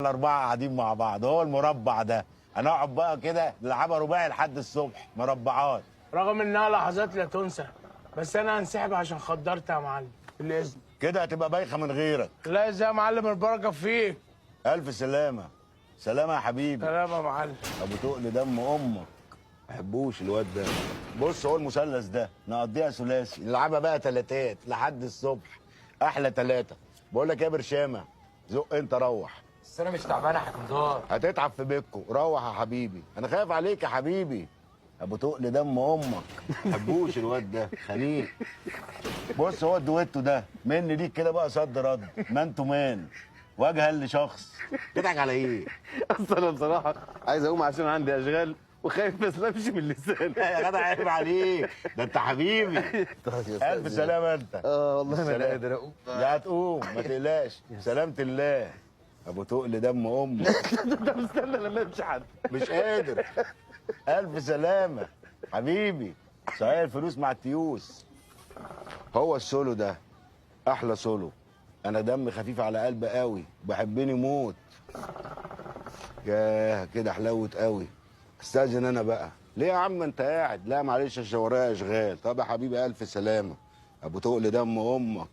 الاربعه قاعدين مع بعض، هو المربع ده هنقعد بقى كده نلعبها رباعي لحد الصبح مربعات. رغم انها لحظات لا تنسى، بس انا هنسحب عشان خدرت يا معلم. بالاذن. كده هتبقى بايخه من غيرك. لا ازاي يا معلم، البركه فيك. الف سلامه. سلامه يا حبيبي. سلام يا معلم. ابو تقل دم امك. ما بحبوش الواد ده. بص هو المثلث ده نقضيها ثلاثي، نلعبها بقى تلاتات لحد الصبح. احلى تلاته. بقول لك ايه يا برشامه، زق انت روح. بس انا مش تعبان يا حكمدار. هتتعب في بيتكو، روح يا حبيبي، انا خايف عليك يا حبيبي. ابو تقل دم امك. ما بحبوش الواد ده خليل. بص هو الدويتو ده مني ليك كده بقى صد رد، مان تو مان، وجها لشخص. تضحك على ايه؟ اصل انا بصراحه عايز اقوم عشان عندي اشغال وخايف ما اسلمش من لساني. يا جدع عيب عليك، ده انت حبيبي. الف سلامه انت. والله ما انا قادر اقوم. لا هتقوم ما تقلقش، سلامة الله. ابو تقل دم امك. ده مستنى لما امشي حد. مش قادر. الف سلامه حبيبي. صحيح الفلوس مع التيوس. هو السولو ده احلى سولو. انا دم خفيف على قلبي قوي، بحبني موت. ياه كده حلاوه قوي. استاذن انا بقى. ليه يا عم انت قاعد؟ لا معلش عشان ورايا اشغال. طب يا حبيبي الف سلامه. ابو تقل دم امك.